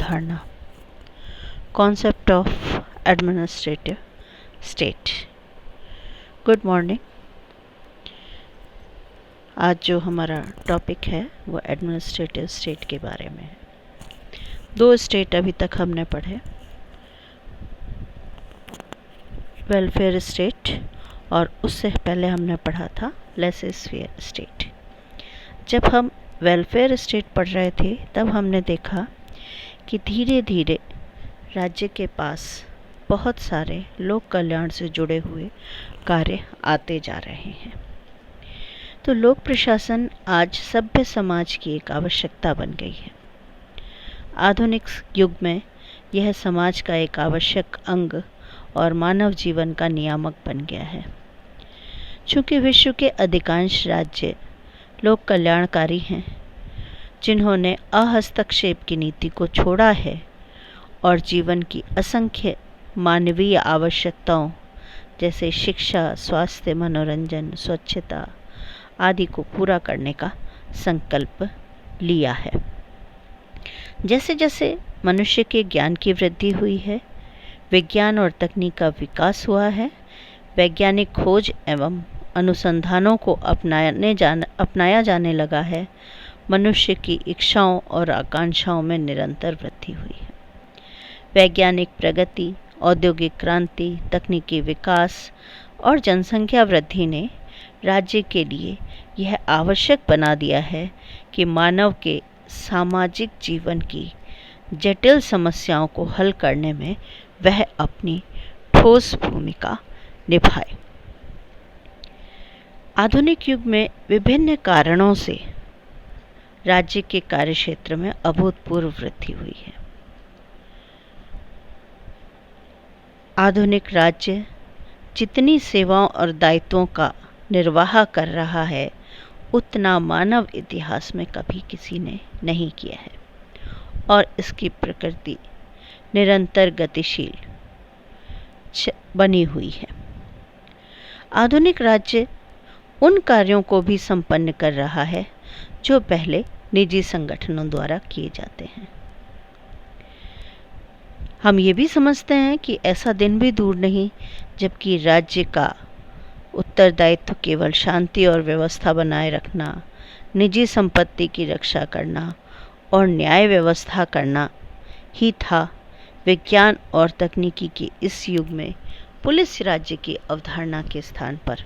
अवधारणा concept of administrative state. Good morning. आज जो हमारा टॉपिक है वो एडमिनिस्ट्रेटिव स्टेट के बारे में है। दो स्टेट अभी तक हमने पढ़े, वेलफेयर स्टेट और उससे पहले हमने पढ़ा था लेसेस-फेयर स्टेट। जब हम वेलफेयर स्टेट पढ़ रहे थे तब हमने देखा कि धीरे धीरे राज्य के पास बहुत सारे लोक कल्याण से जुड़े हुए कार्य आते जा रहे हैं। तो लोक प्रशासन आज सभ्य समाज की एक आवश्यकता बन गई है। आधुनिक युग में यह समाज का एक आवश्यक अंग और मानव जीवन का नियामक बन गया है। चूँकि विश्व के अधिकांश राज्य लोक कल्याणकारी हैं, जिन्होंने अहस्तक्षेप की नीति को छोड़ा है और जीवन की असंख्य मानवीय आवश्यकताओं जैसे शिक्षा, स्वास्थ्य, मनोरंजन, स्वच्छता आदि को पूरा करने का संकल्प लिया है। जैसे जैसे मनुष्य के ज्ञान की वृद्धि हुई है, विज्ञान और तकनीक का विकास हुआ है, वैज्ञानिक खोज एवं अनुसंधानों को अपनाया जाने लगा है, मनुष्य की इच्छाओं और आकांक्षाओं में निरंतर वृद्धि हुई है। वैज्ञानिक प्रगति, औद्योगिक क्रांति, तकनीकी विकास और जनसंख्या वृद्धि ने राज्य के लिए यह आवश्यक बना दिया है कि मानव के सामाजिक जीवन की जटिल समस्याओं को हल करने में वह अपनी ठोस भूमिका निभाए। आधुनिक युग में विभिन्न कारणों से राज्य के कार्यक्षेत्र में अभूतपूर्व वृद्धि हुई है। आधुनिक राज्य जितनी सेवाओं और दायित्वों का निर्वाह कर रहा है, उतना मानव इतिहास में कभी किसी ने नहीं किया है और इसकी प्रकृति निरंतर गतिशील बनी हुई है। आधुनिक राज्य उन कार्यों को भी संपन्न कर रहा है जो पहले निजी संगठनों द्वारा किए जाते हैं। हम ये भी समझते हैं कि ऐसा दिन भी दूर नहीं जबकि राज्य का उत्तरदायित्व केवल शांति और व्यवस्था बनाए रखना, निजी संपत्ति की रक्षा करना और न्याय व्यवस्था करना ही था। विज्ञान और तकनीकी के इस युग में पुलिस राज्य की अवधारणा के स्थान पर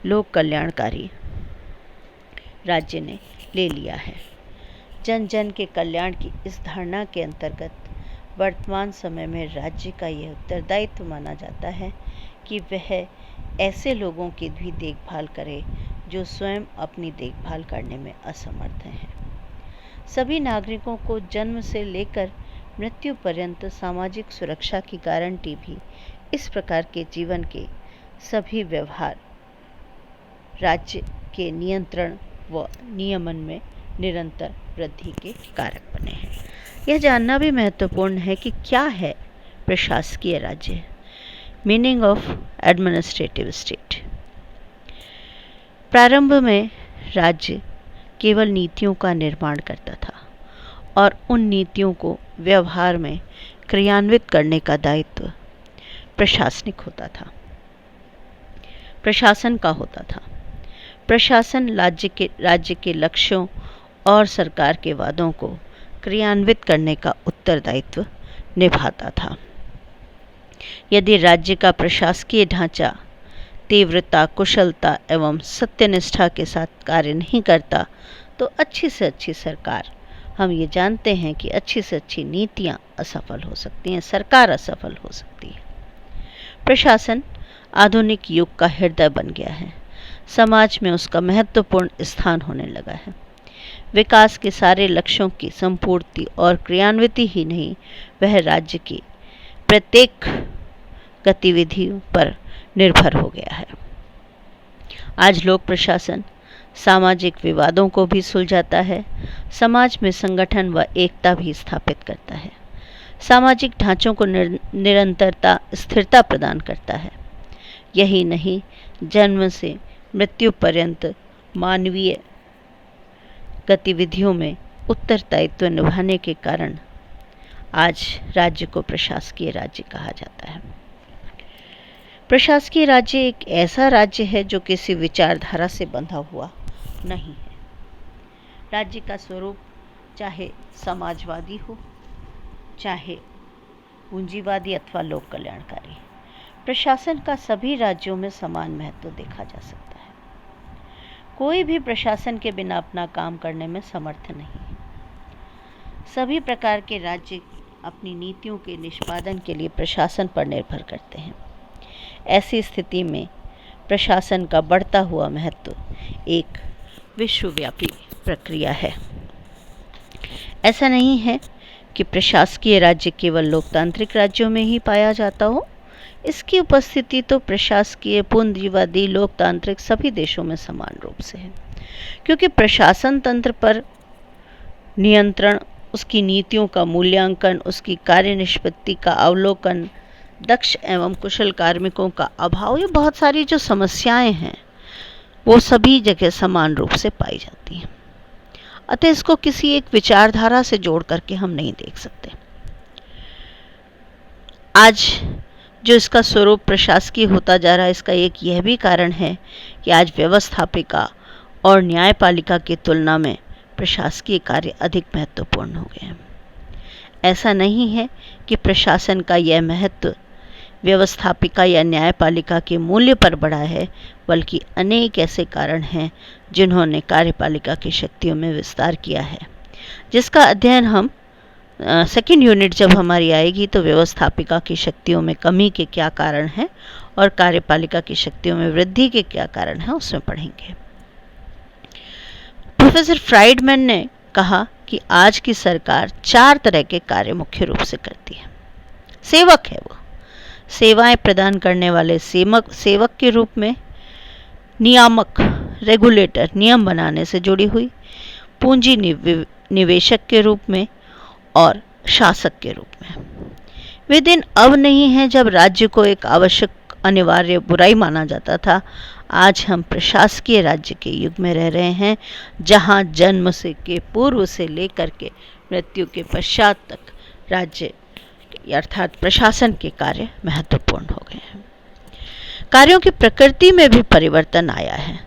लोक कल्याणकारी राज्य ने ले लिया है। जन जन के कल्याण की इस धारणा के अंतर्गत वर्तमान समय में राज्य का यह उत्तरदायित्व माना जाता है कि वह ऐसे लोगों की भी देखभाल करे जो स्वयं अपनी देखभाल करने में असमर्थ हैं। सभी नागरिकों को जन्म से लेकर मृत्यु पर्यंत सामाजिक सुरक्षा की गारंटी भी इस प्रकार के जीवन के सभी व्यवहार राज्य के नियंत्रण व नियमन में निरंतर वृद्धि के कारक बने हैं। यह जानना भी महत्वपूर्ण है कि क्या है प्रशासकीय राज्य, मीनिंग ऑफ एडमिनिस्ट्रेटिव स्टेट। प्रारंभ में राज्य केवल नीतियों का निर्माण करता था और उन नीतियों को व्यवहार में क्रियान्वित करने का दायित्व प्रशासनिक होता था। प्रशासन का होता था। प्रशासन राज्य के लक्ष्यों और सरकार के वादों को क्रियान्वित करने का उत्तरदायित्व निभाता था। यदि राज्य का प्रशासकीय ढांचा तीव्रता, कुशलता एवं सत्यनिष्ठा के साथ कार्य नहीं करता तो अच्छी से अच्छी सरकार, हम ये जानते हैं कि अच्छी से अच्छी नीतियां असफल हो सकती हैं, सरकार असफल हो सकती है। प्रशासन आधुनिक युग का हृदय बन गया है। समाज में उसका महत्वपूर्ण स्थान होने लगा है। विकास के सारे लक्ष्यों की संपूर्ति और क्रियान्विति ही नहीं, वह राज्य की प्रत्येक गतिविधियों पर निर्भर हो गया है। आज लोक प्रशासन सामाजिक विवादों को भी सुलझाता है, समाज में संगठन व एकता भी स्थापित करता है, सामाजिक ढांचों को निरंतरता, स्थिरता प्रदान करता है। यही नहीं, जन्म से मृत्यु पर्यंत मानवीय गतिविधियों में उत्तरदायित्व निभाने के कारण आज राज्य को प्रशासकीय राज्य कहा जाता है। प्रशासकीय राज्य एक ऐसा राज्य है जो किसी विचारधारा से बंधा हुआ नहीं है। राज्य का स्वरूप चाहे समाजवादी हो, चाहे पूंजीवादी अथवा लोक कल्याणकारी, प्रशासन का सभी राज्यों में समान महत्व देखा जा सकता है। कोई भी प्रशासन के बिना अपना काम करने में समर्थ नहीं है। सभी प्रकार के राज्य अपनी नीतियों के निष्पादन के लिए प्रशासन पर निर्भर करते हैं। ऐसी स्थिति में प्रशासन का बढ़ता हुआ महत्व एक विश्वव्यापी प्रक्रिया है। ऐसा नहीं है कि प्रशासकीय राज्य केवल लोकतांत्रिक राज्यों में ही पाया जाता हो। इसकी उपस्थिति तो प्रशासकीय, पूंजीवादी, लोकतांत्रिक सभी देशों में समान रूप से है, क्योंकि प्रशासन तंत्र पर नियंत्रण, उसकी नीतियों का मूल्यांकन, उसकी कार्य निष्पत्ति का अवलोकन, दक्ष एवं कुशल कार्मिकों का अभाव, ये बहुत सारी जो समस्याएं हैं वो सभी जगह समान रूप से पाई जाती हैं। अतः इसको किसी एक विचारधारा से जोड़ करके हम नहीं देख सकते। आज जो इसका स्वरूप प्रशासकीय होता जा रहा है, इसका एक यह भी कारण है कि आज व्यवस्थापिका और न्यायपालिका की तुलना में प्रशासकीय कार्य अधिक महत्वपूर्ण हो गए हैं। ऐसा नहीं है कि प्रशासन का यह महत्व व्यवस्थापिका या न्यायपालिका के मूल्य पर बढ़ा है, बल्कि अनेक ऐसे कारण हैं जिन्होंने कार्यपालिका की शक्तियों में विस्तार किया है, जिसका अध्ययन हम सेकेंड यूनिट जब हमारी आएगी तो व्यवस्थापिका की शक्तियों में कमी के क्या कारण हैं और कार्यपालिका की शक्तियों में वृद्धि के क्या कारण हैं उसमें पढ़ेंगे। प्रोफेसर फ्राइडमैन ने कहा कि आज की सरकार 4 तरह के कार्य मुख्य रूप से करती है। सेवक है वो, सेवाएं प्रदान करने वाले सेवक के रूप में, नियामक, रेगुलेटर, नियम बनाने से जुड़ी हुई, पूंजी निवेशक के रूप में और शासक के रूप में। वे दिन अब नहीं हैं जब राज्य को एक आवश्यक अनिवार्य बुराई माना जाता था। आज हम प्रशासकीय राज्य के युग में रह रहे हैं, जहां जन्म से के पूर्व से लेकर के मृत्यु के पश्चात तक राज्य अर्थात प्रशासन के कार्य महत्वपूर्ण हो गए हैं। कार्यों की प्रकृति में भी परिवर्तन आया है,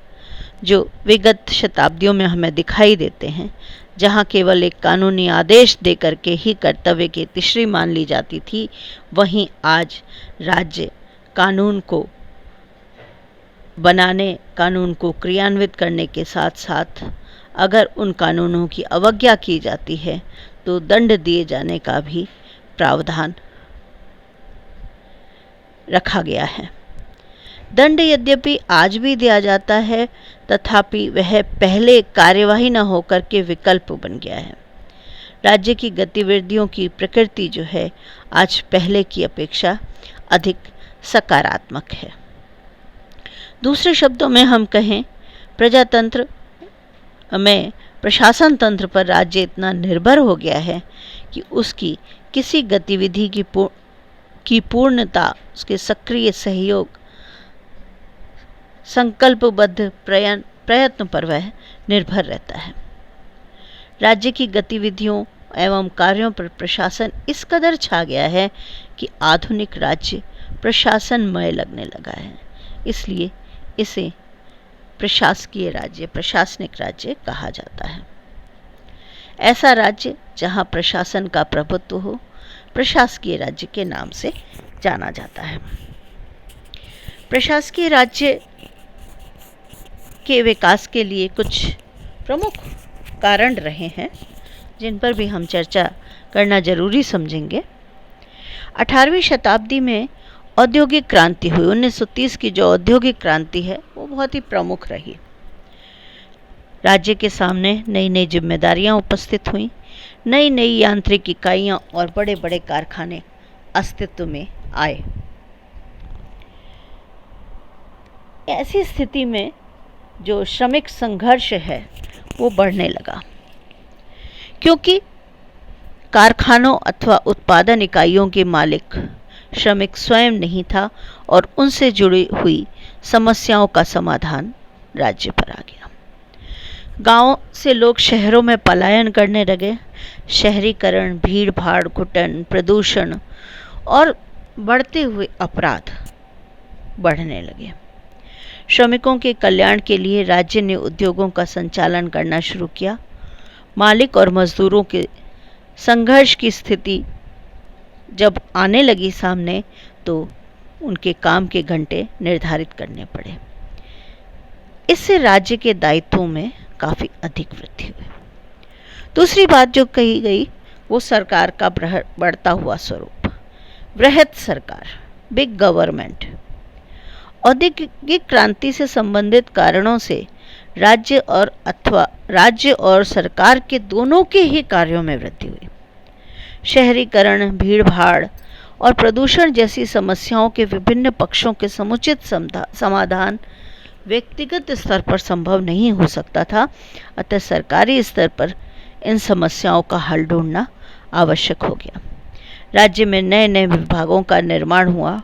जो विगत शताब्दियों में हमें दिखाई देते हैं। जहां केवल एक कानूनी आदेश देकर के ही कर्तव्य की तीसरी मान ली जाती थी, वहीं आज राज्य कानून को बनाने, कानून को क्रियान्वित करने के साथ साथ अगर उन कानूनों की अवज्ञा की जाती है तो दंड दिए जाने का भी प्रावधान रखा गया है। दंड यद्यपि आज भी दिया जाता है, तथापि वह पहले कार्यवाही न होकर के विकल्प बन गया है। राज्य की गतिविधियों की प्रकृति जो है आज पहले की अपेक्षा अधिक सकारात्मक है। दूसरे शब्दों में हम कहें, प्रजातंत्र में प्रशासन तंत्र पर राज्य इतना निर्भर हो गया है कि उसकी किसी गतिविधि की पूर्णता उसके सक्रिय सहयोग, संकल्पबद्ध प्रयत्न पर वह निर्भर रहता है। राज्य की गतिविधियों एवं कार्यों पर प्रशासन इस कदर छा गया है कि आधुनिक राज्य प्रशासनमय लगने लगा है। इसलिए इसे प्रशासकीय राज्य, प्रशासनिक राज्य कहा जाता है। ऐसा राज्य जहां प्रशासन का प्रभुत्व हो, प्रशासकीय राज्य के नाम से जाना जाता है। प्रशासकीय राज्य के विकास के लिए कुछ प्रमुख कारण रहे हैं, जिन पर भी हम चर्चा करना जरूरी समझेंगे। 18वीं शताब्दी में औद्योगिक क्रांति हुई। 1930 की जो औद्योगिक क्रांति है वो बहुत ही प्रमुख रही। राज्य के सामने नई नई जिम्मेदारियां उपस्थित हुई, नई नई यांत्रिक इकाइयां और बड़े बड़े कारखाने अस्तित्व में आए। ऐसी स्थिति में जो श्रमिक संघर्ष है वो बढ़ने लगा, क्योंकि कारखानों अथवा उत्पादन इकाइयों के मालिक श्रमिक स्वयं नहीं था और उनसे जुड़ी हुई समस्याओं का समाधान राज्य पर आ गया। गांव से लोग शहरों में पलायन करने लगे। शहरीकरण, भीड़ भाड़, घुटन, प्रदूषण और बढ़ते हुए अपराध बढ़ने लगे। श्रमिकों के कल्याण के लिए राज्य ने उद्योगों का संचालन करना शुरू किया। मालिक और मजदूरों के संघर्ष की स्थिति जब आने लगी सामने, तो उनके काम के घंटे निर्धारित करने पड़े। इससे राज्य के दायित्वों में काफ़ी अधिक वृद्धि हुई। दूसरी बात जो कही गई वो सरकार का बढ़ता हुआ स्वरूप, वृहत सरकार, बिग गवर्नमेंट। औद्योगिक क्रांति से संबंधित कारणों से राज्य और सरकार के दोनों के ही कार्यों में वृद्धि हुई। शहरीकरण, भीड़ भाड़ और प्रदूषण जैसी समस्याओं के विभिन्न पक्षों के समुचित समाधान व्यक्तिगत स्तर पर संभव नहीं हो सकता था। अतः सरकारी स्तर पर इन समस्याओं का हल ढूंढना आवश्यक हो गया। राज्य में नए नए विभागों का निर्माण हुआ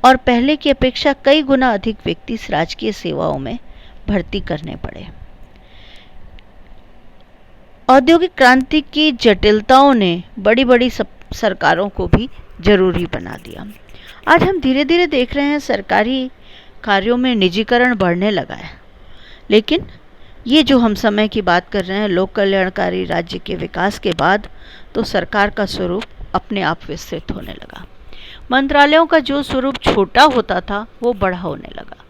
और पहले की अपेक्षा कई गुना अधिक व्यक्ति राजकीय सेवाओं में भर्ती करने पड़े। औद्योगिक क्रांति की जटिलताओं ने बड़ी बड़ी सरकारों को भी जरूरी बना दिया। आज हम धीरे धीरे देख रहे हैं सरकारी कार्यों में निजीकरण बढ़ने लगा है। लेकिन ये जो हम समय की बात कर रहे हैं, लोक कल्याणकारी राज्य के विकास के बाद, तो सरकार का स्वरूप अपने आप विस्तृत होने लगा। मंत्रालयों का जो स्वरूप छोटा होता था वो बड़ा होने लगा।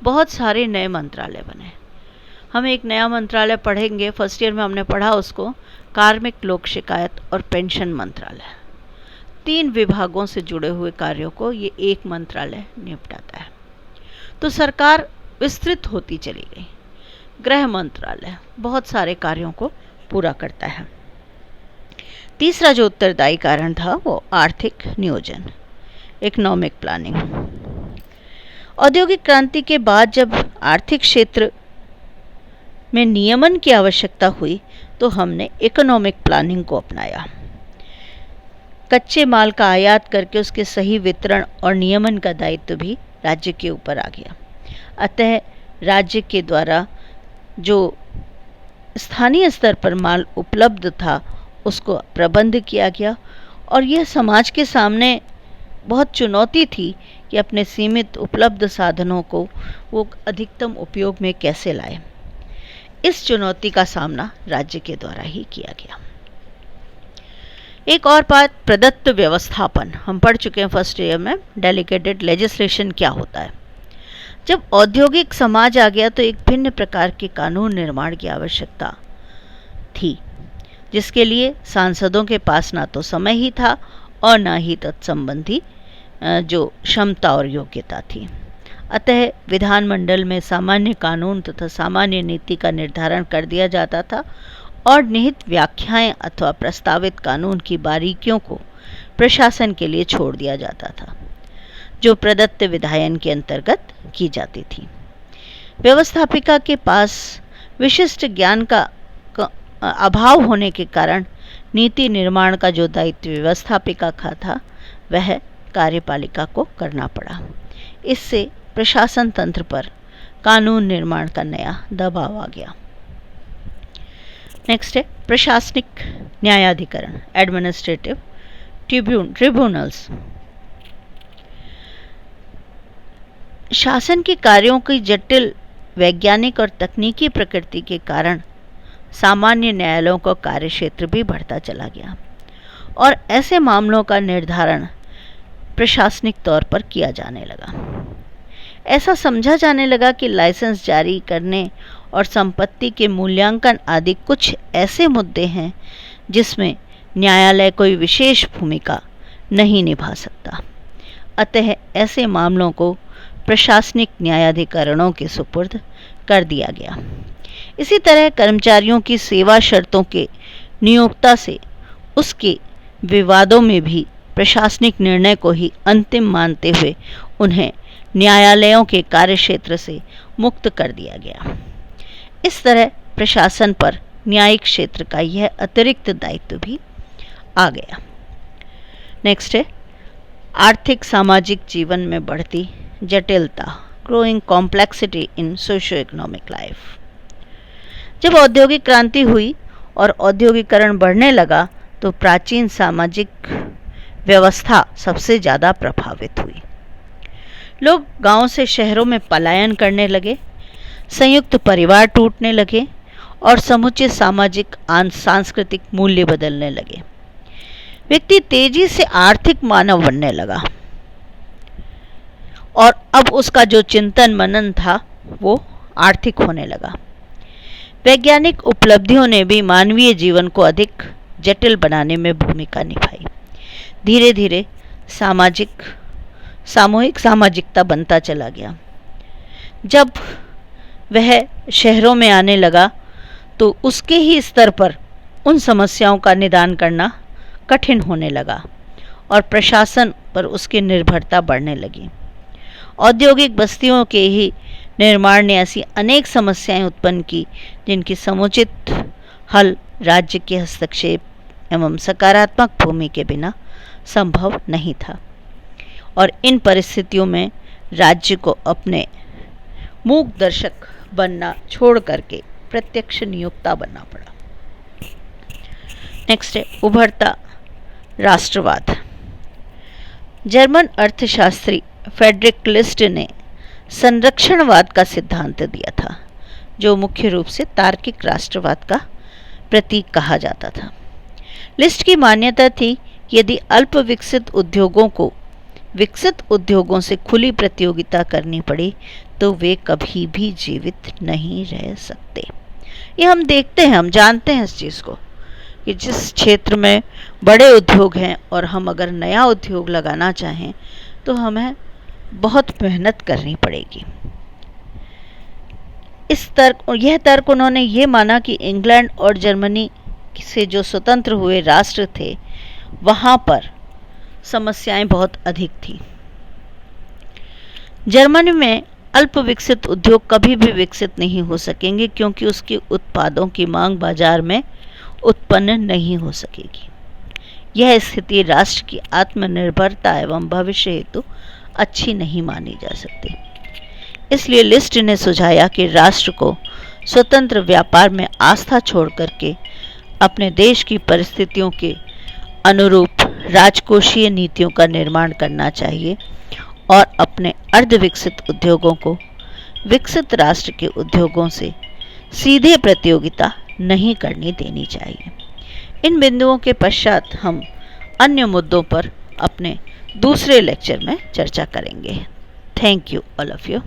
बहुत सारे नए मंत्रालय बने। हम एक नया मंत्रालय पढ़ेंगे, फर्स्ट ईयर में हमने पढ़ा उसको, कार्मिक, लोक शिकायत और पेंशन मंत्रालय। 3 विभागों से जुड़े हुए कार्यों को ये एक मंत्रालय निपटाता है। तो सरकार विस्तृत होती चली गई। गृह मंत्रालय बहुत सारे कार्यों को पूरा करता है। तीसरा जो उत्तरदायी कारण था वो आर्थिक नियोजन, इकोनॉमिक प्लानिंग। औद्योगिक क्रांति के बाद जब आर्थिक क्षेत्र में नियमन की आवश्यकता हुई तो हमने इकोनॉमिक प्लानिंग को अपनाया। कच्चे माल का आयात करके उसके सही वितरण और नियमन का दायित्व भी राज्य के ऊपर आ गया। अतः राज्य के द्वारा जो स्थानीय स्तर पर माल उपलब्ध था उसको प्रबंध किया गया और यह समाज के सामने बहुत चुनौती थी कि अपने सीमित उपलब्ध साधनों को वो अधिकतम उपयोग में कैसे लाए। इस चुनौती का सामना राज्य के द्वारा ही किया गया। एक और बात, प्रदत्त व्यवस्थापन। हम पढ़ चुके हैं फर्स्ट ईयर में, डेलीगेटेड लेजिस्लेशन क्या होता है। जब औद्योगिक समाज आ गया तो एक भिन्न प्रकार के कानून निर्माण की आवश्यकता थी, जिसके लिए सांसदों के पास ना तो समय ही था और ना ही तत्संबंधी जो क्षमता और योग्यता थी। अतः विधानमंडल में सामान्य कानून तथा सामान्य नीति का निर्धारण कर दिया जाता था और निहित व्याख्याएं अथवा प्रस्तावित कानून की बारीकियों को प्रशासन के लिए छोड़ दिया जाता था, जो प्रदत्त विधायन के अंतर्गत की जाती थी। व्यवस्थापिका के पास विशिष्ट ज्ञान का अभाव होने के कारण नीति निर्माण का जो दायित्व व्यवस्थापिका का था वह कार्यपालिका को करना पड़ा। इससे प्रशासन तंत्र पर कानून निर्माण का नया दबाव आ गया। नेक्स्ट है प्रशासनिक न्यायाधिकरण, एडमिनिस्ट्रेटिव ट्रिब्यूनल्स। शासन के कार्यों की जटिल वैज्ञानिक और तकनीकी प्रकृति के कारण सामान्य न्यायालयों का कार्यक्षेत्र भी बढ़ता चला गया और ऐसे मामलों का निर्धारण प्रशासनिक तौर पर किया जाने लगा। ऐसा समझा जाने लगा कि लाइसेंस जारी करने और संपत्ति के मूल्यांकन आदि कुछ ऐसे मुद्दे हैं जिसमें न्यायालय कोई विशेष भूमिका नहीं निभा सकता। अतः ऐसे मामलों को प्रशासनिक न्यायाधिकरणों के सुपुर्द कर दिया गया। इसी तरह कर्मचारियों की सेवा शर्तों के नियोक्ता से उसके विवादों में भी प्रशासनिक निर्णय को ही अंतिम मानते हुए उन्हें न्यायालयों के कार्यक्षेत्र से मुक्त कर दिया गया। इस तरह प्रशासन पर न्यायिक क्षेत्र का यह अतिरिक्त दायित्व भी आ गया। नेक्स्ट है आर्थिक सामाजिक जीवन में बढ़ती जटिलता, growing complexity in socio economic life. जब औद्योगिक क्रांति हुई और औद्योगिकरण बढ़ने लगा तो प्राचीन सामाजिक व्यवस्था सबसे ज़्यादा प्रभावित हुई। लोग गांव से शहरों में पलायन करने लगे, संयुक्त परिवार टूटने लगे और समुचित सामाजिक सांस्कृतिक मूल्य बदलने लगे। व्यक्ति तेजी से आर्थिक मानव बनने लगा और अब उसका जो चिंतन मनन था वो आर्थिक होने लगा। वैज्ञानिक उपलब्धियों ने भी मानवीय जीवन को अधिक जटिल बनाने में भूमिका निभाई। धीरे धीरे सामूहिक सामाजिकता बनता चला गया। जब वह शहरों में आने लगा तो उसके ही स्तर पर उन समस्याओं का निदान करना कठिन होने लगा और प्रशासन पर उसकी निर्भरता बढ़ने लगी। औद्योगिक बस्तियों के ही निर्माण ने ऐसी अनेक समस्याएं उत्पन्न की जिनकी समुचित हल राज्य के हस्तक्षेप एवं सकारात्मक भूमि के बिना संभव नहीं था और इन परिस्थितियों में राज्य को अपने मूक दर्शक बनना छोड़ करके प्रत्यक्ष नियोक्ता बनना पड़ा। नेक्स्ट है उभरता राष्ट्रवाद। जर्मन अर्थशास्त्री फ्रेडरिक लिस्ट ने संरक्षणवाद का सिद्धांत दिया था, जो मुख्य रूप से तार्किक राष्ट्रवाद का प्रतीक कहा जाता था। लिस्ट की मान्यता थी कि यदि अल्प विकसित उद्योगों को विकसित उद्योगों से खुली प्रतियोगिता करनी पड़ी तो वे कभी भी जीवित नहीं रह सकते। ये हम देखते हैं, हम जानते हैं इस चीज़ को कि जिस क्षेत्र में बड़े उद्योग हैं और हम अगर नया उद्योग लगाना चाहें तो हमें बहुत मेहनत करनी पड़ेगी। यह तर्क उन्होंने ये माना कि इंग्लैंड और जर्मनी से जो स्वतंत्र हुए राष्ट्र थे वहाँ पर समस्याएं बहुत अधिक थी। जर्मनी में अल्प विकसित उद्योग कभी भी विकसित नहीं हो सकेंगे क्योंकि उसके उत्पादों की मांग बाजार में उत्पन्न नहीं हो सकेगी। यह स्थिति राष्ट्र की आत्मनिर्भरता एवं भविष्य हेतु अच्छी नहीं मानी जा सकती। इसलिए लिस्ट ने सुझाया कि राष्ट्र को स्वतंत्र व्यापार में आस्था छोड़ करके अपने देश की परिस्थितियों के अनुरूप राजकोषीय नीतियों का निर्माण करना चाहिए और अपने अर्धविकसित उद्योगों को विकसित राष्ट्र के उद्योगों से सीधे प्रतियोगिता नहीं करनी देनी चाहिए। इन बिंदुओं के पश्चात हम अन्य मुद्दों पर अपने दूसरे लेक्चर में चर्चा करेंगे। Thank you all of you.